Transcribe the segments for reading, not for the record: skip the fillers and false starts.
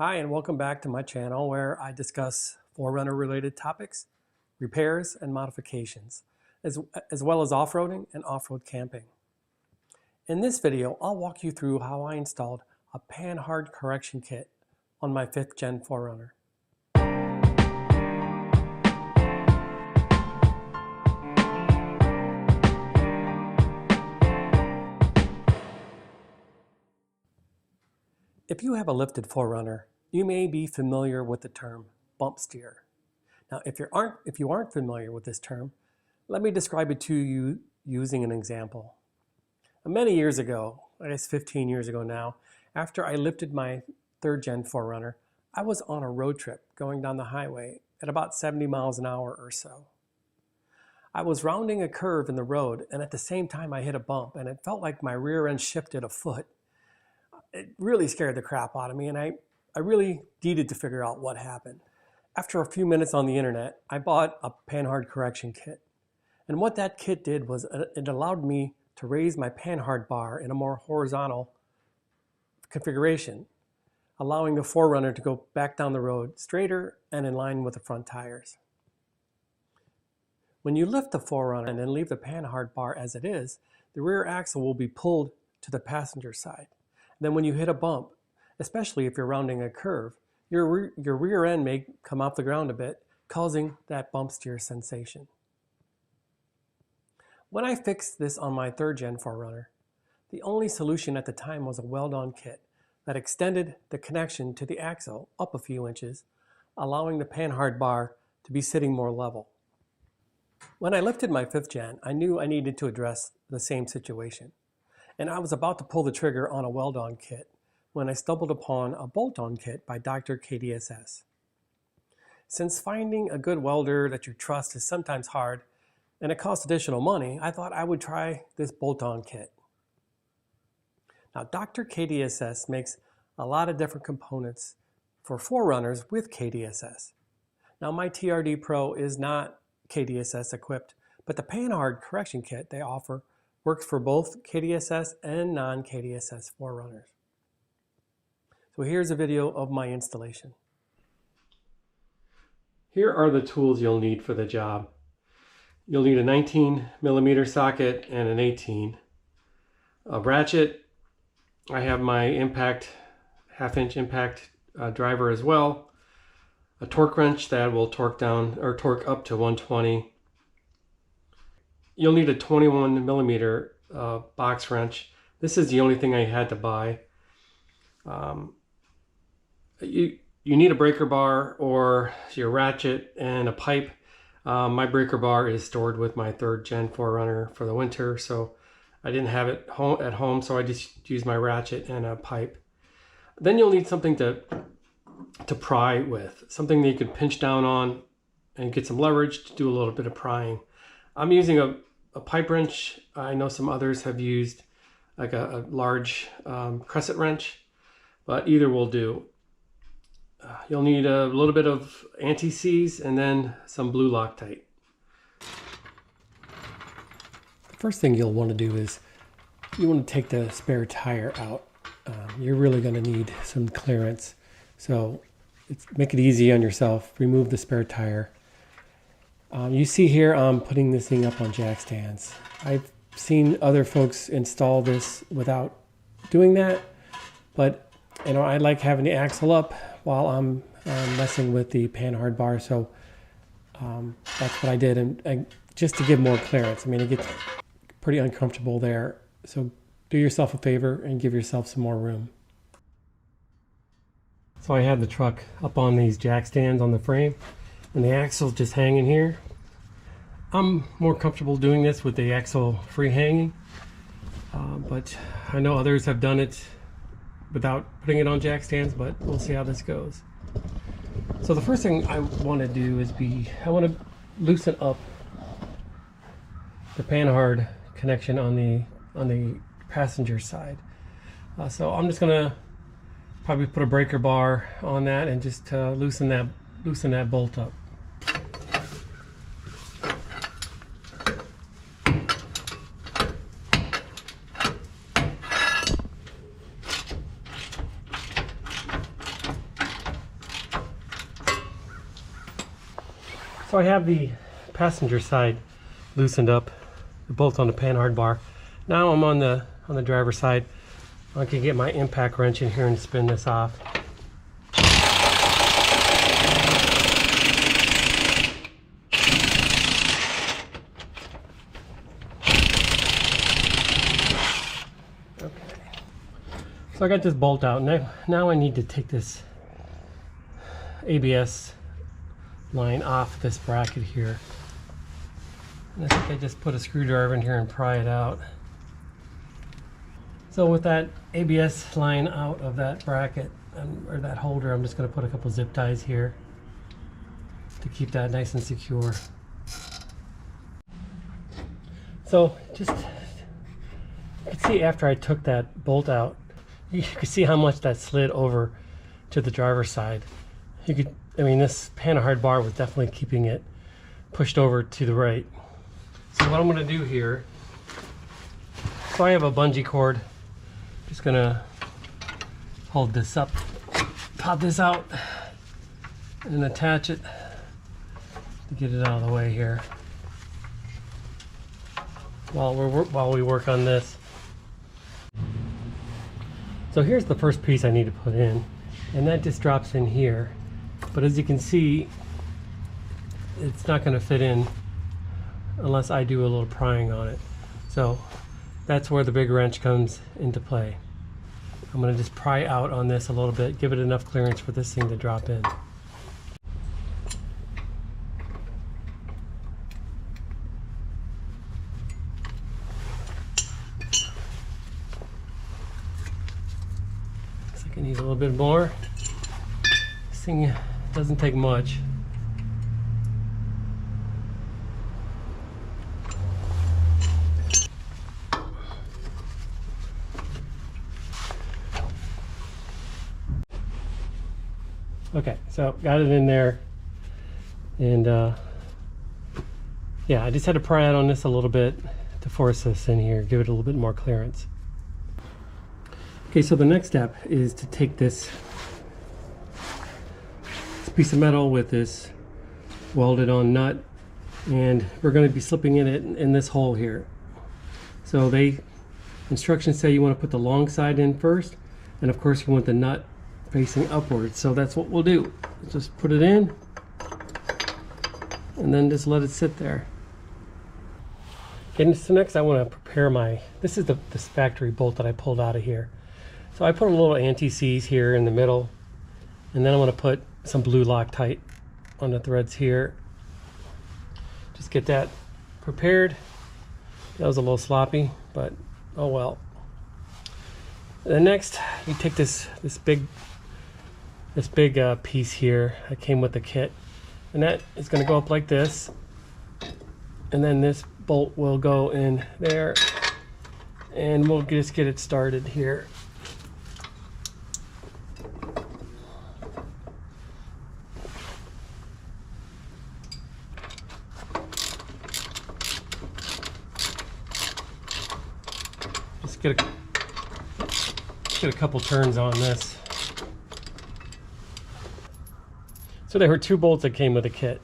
Hi, and welcome back to my channel where I discuss 4Runner related topics, repairs, and modifications, as well as off-roading and off-road camping. In this video, I'll walk you through how I installed a panhard correction kit on my 5th gen 4Runner. If you have a lifted 4Runner, you may be familiar with the term bump steer. Now, if you aren't familiar with this term, let me describe it to you using an example. Many years ago, I guess 15 years ago now, after I lifted my 3rd gen 4Runner, I was on a road trip going down the highway at about 70 miles an hour or so. I was rounding a curve in the road, and at the same time I hit a bump, and it felt like my rear end shifted a foot. It really scared the crap out of me, and I really needed to figure out what happened. After a few minutes on the internet, I bought a panhard correction kit. And what that kit did was it allowed me to raise my panhard bar in a more horizontal configuration, allowing the 4Runner to go back down the road straighter and in line with the front tires. When you lift the 4Runner and then leave the panhard bar as it is, the rear axle will be pulled to the passenger side. Then when you hit a bump, especially if you're rounding a curve, your rear end may come off the ground a bit, causing that bump steer sensation. When I fixed this on my 3rd gen 4Runner, the only solution at the time was a weld-on kit that extended the connection to the axle up a few inches, allowing the panhard bar to be sitting more level. When I lifted my 5th gen, I knew I needed to address the same situation. And I was about to pull the trigger on a weld-on kit when I stumbled upon a bolt-on kit by DR.KDSS. Since finding a good welder that you trust is sometimes hard and it costs additional money, I thought I would try this bolt-on kit. Now, DR.KDSS makes a lot of different components for 4Runners with KDSS. Now, my TRD Pro is not KDSS equipped, but the panhard correction kit they offer works for both KDSS and non-KDSS 4Runners. So here's a video of my installation. Here are the tools you'll need for the job. You'll need a 19mm socket and an 18. A ratchet. I have my impact, half-inch impact driver as well. A torque wrench that will torque down or torque up to 120. You'll need a 21mm box wrench. This is the only thing I had to buy. You need a breaker bar or your ratchet and a pipe. My breaker bar is stored with my 3rd gen 4Runner for the winter, so I didn't have it at home, so I just used my ratchet and a pipe. Then you'll need something to pry with, something that you can pinch down on and get some leverage to do a little bit of prying. I'm using a pipe wrench. I know some others have used like a large crescent wrench, but either will do. You'll need a little bit of anti-seize and then some blue Loctite. The first thing you'll want to do is you want to take the spare tire out. You're really going to need some clearance, so make it easy on yourself. Remove the spare tire. You see here I'm putting this thing up on jack stands. I've seen other folks install this without doing that, but you know, I like having the axle up while I'm messing with the panhard bar, so that's what I did, and just to give more clearance. I mean, it gets pretty uncomfortable there, so do yourself a favor and give yourself some more room. So I have the truck up on these jack stands on the frame, and the axle's just hanging here. I'm more comfortable doing this with the axle free hanging, but I know others have done it without putting it on jack stands, but we'll see how this goes. So the first thing I want to do is I want to loosen up the panhard connection on the passenger side. So I'm just gonna probably put a breaker bar on that and just loosen that bolt up. So I have the passenger side loosened up, the bolt on the panhard bar. Now I'm on the driver's side. I can get my impact wrench in here and spin this off. Okay. So I got this bolt out. Now I need to take this ABS line off this bracket here. And I think I just put a screwdriver in here and pry it out. So with that ABS line out of that bracket, or that holder, I'm just going to put a couple zip ties here to keep that nice and secure. So just, you can see after I took that bolt out, you can see how much that slid over to the driver's side. I mean, this panhard bar was definitely keeping it pushed over to the right. So what I'm going to do here, so I have a bungee cord. Just going to hold this up, pop this out, and attach it to get it out of the way here while we work on this. So here's the first piece I need to put in, and that just drops in here. But as you can see, it's not going to fit in unless I do a little prying on it. So that's where the big wrench comes into play. I'm going to just pry out on this a little bit, give it enough clearance for this thing to drop in. Looks like I need a little bit more. This thing doesn't take much. Okay, so got it in there, and yeah, I just had to pry out on this a little bit to force this in here, give it a little bit more clearance. Okay, so the next step is to take this piece of metal with this welded on nut, and we're going to be slipping in it in this hole here. So instructions say you want to put the long side in first, and of course you want the nut facing upwards. So that's what we'll do. Just put it in and then just let it sit there. Okay, so next I want to prepare this is this factory bolt that I pulled out of here. So I put a little anti-seize here in the middle, and then I want to put some blue Loctite on the threads here. Just get that prepared. That was a little sloppy, but oh well. And then next, you take this big piece here that came with the kit, and that is going to go up like this, and then this bolt will go in there, and we'll just get it started here. Just get a couple turns on this. So there were two bolts that came with the kit,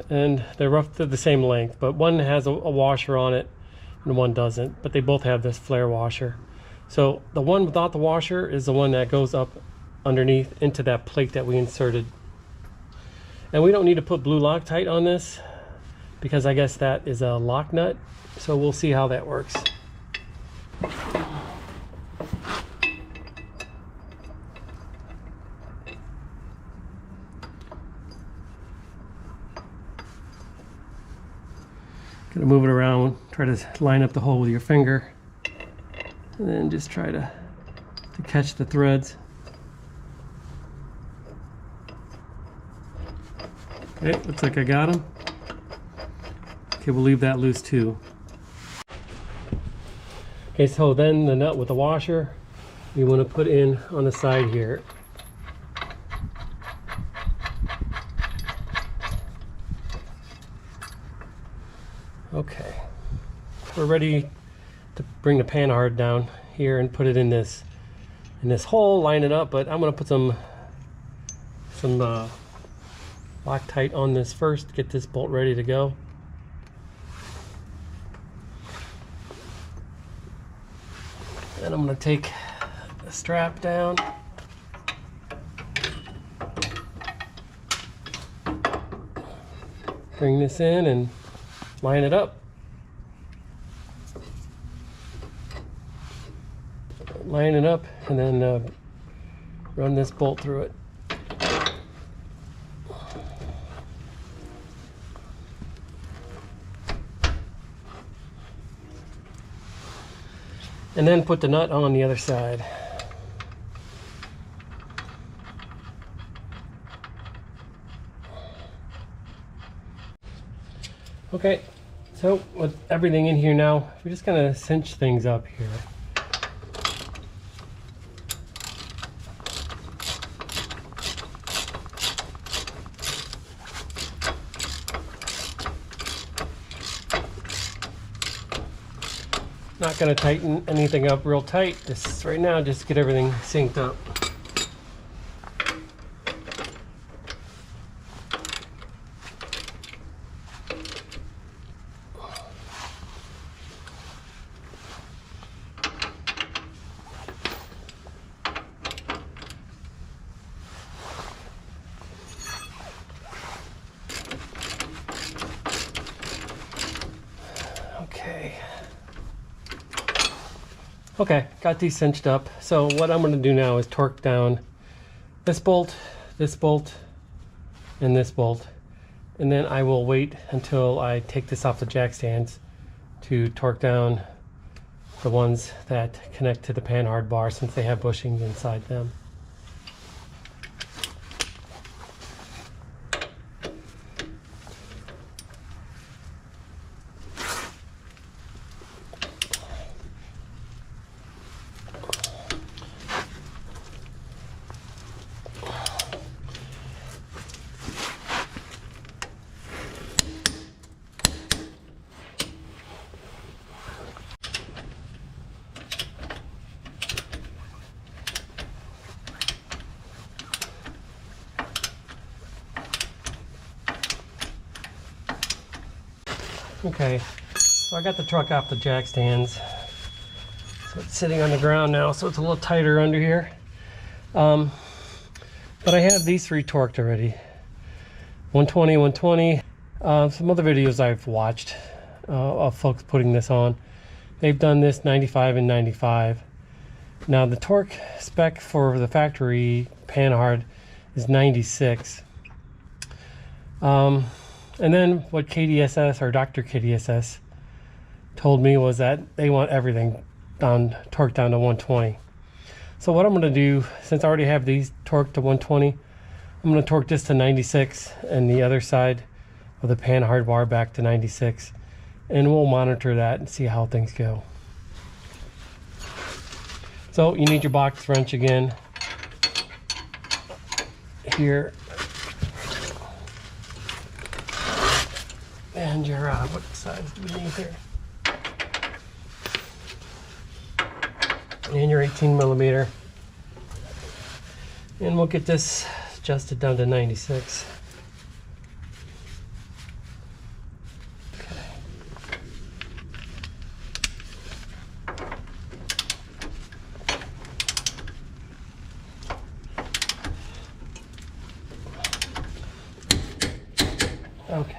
and they're roughly the same length, but one has a washer on it and one doesn't, but they both have this flare washer. So the one without the washer is the one that goes up underneath into that plate that we inserted. And we don't need to put blue Loctite on this because I guess that is a lock nut, so we'll see how that works. Gonna move it around, try to line up the hole with your finger, and then just try to catch the threads. Okay, looks like I got them. Okay, we'll leave that loose too. Okay, so then the nut with the washer, you want to put in on the side here. Okay, we're ready to bring the panhard down here and put it in this hole, line it up, but I'm going to put some Loctite on this first, get this bolt ready to go. And I'm going to take the strap down. Bring this in and line it up. Line it up and then run this bolt through it. And then put the nut on the other side. Okay, so with everything in here now, we're just gonna cinch things up here. Not going to tighten anything up real tight. This right now, just get everything synced up. Okay, got these cinched up. So what I'm going to do now is torque down this bolt, and this bolt. And then I will wait until I take this off the jack stands to torque down the ones that connect to the panhard bar, since they have bushings inside them. Okay, so I got the truck off the jack stands. So it's sitting on the ground now, so it's a little tighter under here. But I have these three torqued already. 120, 120. Some other videos I've watched of folks putting this on. They've done this 95 and 95. Now the torque spec for the factory panhard is 96. And then what KDSS, or Dr. KDSS, told me was that they want everything torqued down to 120. So what I'm going to do, since I already have these torqued to 120, I'm going to torque this to 96 and the other side of the panhard bar back to 96. And we'll monitor that and see how things go. So you need your box wrench again here. And your, what size do we need here? And your 18 millimeter. And we'll get this adjusted down to 96. Okay.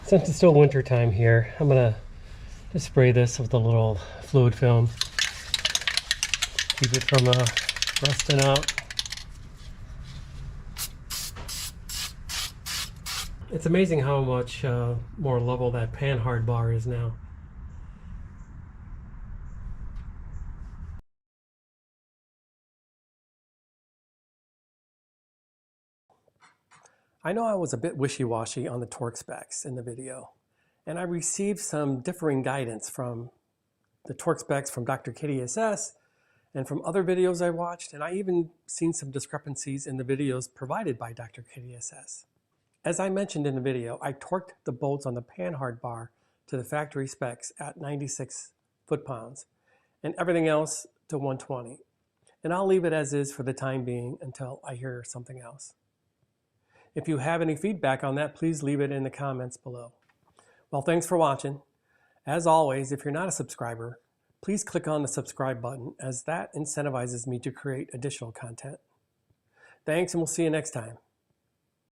Since it's still winter time here, I'm gonna just spray this with a little fluid film. Keep it from rusting out. It's amazing how much more level that panhard bar is now. I know I was a bit wishy-washy on the torque specs in the video, and I received some differing guidance from the torque specs from DR.KDSS and from other videos I watched, and I even seen some discrepancies in the videos provided by DR.KDSS. As I mentioned in the video, I torqued the bolts on the panhard bar to the factory specs at 96 foot-pounds and everything else to 120. And I'll leave it as is for the time being until I hear something else. If you have any feedback on that, please leave it in the comments below. Well, thanks for watching. As always, if you're not a subscriber, please click on the subscribe button, as that incentivizes me to create additional content. Thanks, and we'll see you next time.